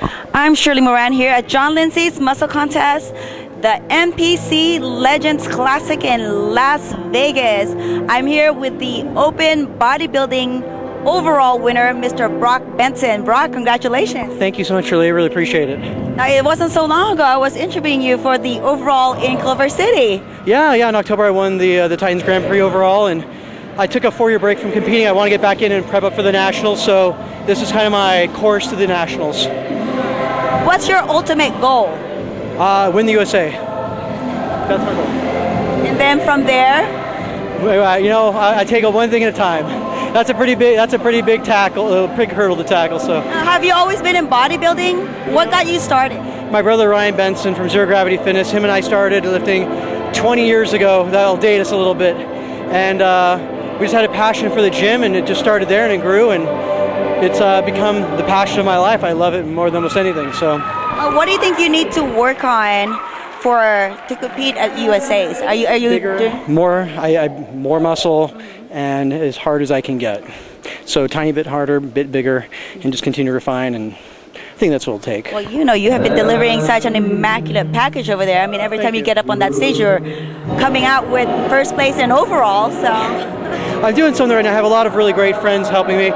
I'm Shirley Moran here at John Lindsay's Muscle Contest, the NPC Legends Classic in Las Vegas. I'm here with the Open Bodybuilding overall winner, Mr. Brock Bentson. Brock, congratulations. Thank you so much, Shirley. I really appreciate it. Now, it wasn't so long ago I was interviewing you for the overall in Culver City. Yeah, in October I won the Titans Grand Prix overall, and I took a 4-year break from competing. I want to get back in and prep up for the Nationals, so this is kind of my course to the Nationals. What's your ultimate goal? Win the USA. That's my goal. And then from there? I take it one thing at a time. That's a pretty big tackle, big hurdle to tackle. So. Have you always been in bodybuilding? What got you started? My brother Ryan Bentson from Zero Gravity Fitness, him and I started lifting 20 years ago. That'll date us a little bit. And we just had a passion for the gym, and it just started there and it grew, and it's become the passion of my life. I love it more than almost anything. So. What do you think you need to work on to compete at USA's? Are you bigger, more muscle, and as hard as I can get. So tiny bit harder, bit bigger, and just continue to refine, and I think that's what it'll take. Well, you have been delivering such an immaculate package over there. I mean, every time you get up on that stage, you're coming out with first place in overall, so. I'm doing something right now. I have a lot of really great friends helping me.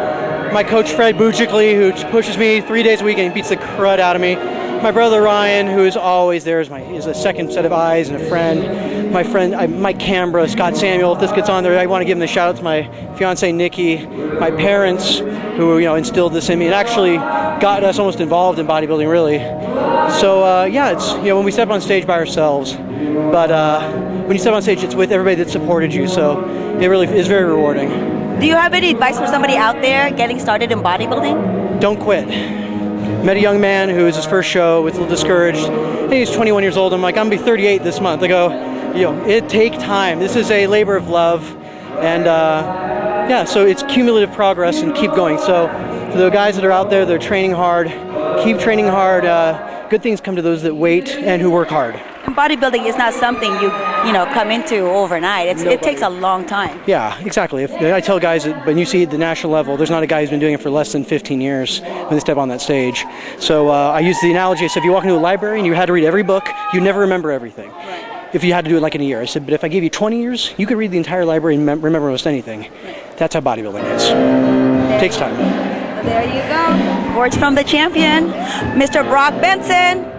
My coach, Fred Bujikli, who pushes me 3 days a week and beats the crud out of me. My brother Ryan, who is always there, is a second set of eyes and a friend. My friend Mike Cambra, Scott Samuel. If this gets on there, I want to give them a shout out to my fiance Nikki, my parents, who instilled this in me and actually got us almost involved in bodybuilding, really. So it's when we step on stage by ourselves, but when you step on stage, it's with everybody that supported you. So it really is very rewarding. Do you have any advice for somebody out there getting started in bodybuilding? Don't quit. Met a young man who was his first show, was a little discouraged. Hey, he's 21 years old. I'm like, I'm gonna be 38 this month. I go, it takes time. This is a labor of love, and so it's cumulative progress, and keep going. So for the guys that are out there, they're training hard. Keep training hard. Good things come to those that wait and who work hard. And bodybuilding is not something you come into overnight. It takes a long time. Yeah, exactly. I tell guys that when you see at the national level, there's not a guy who's been doing it for less than 15 years when they step on that stage. So I use the analogy. So if you walk into a library and you had to read every book, you never remember everything. Right. If you had to do it like in a year. I said, but if I gave you 20 years, you could read the entire library and remember most anything. Right. That's how bodybuilding is. It takes time. Well, there you go. Words from the champion, Mr. Brock Bentson.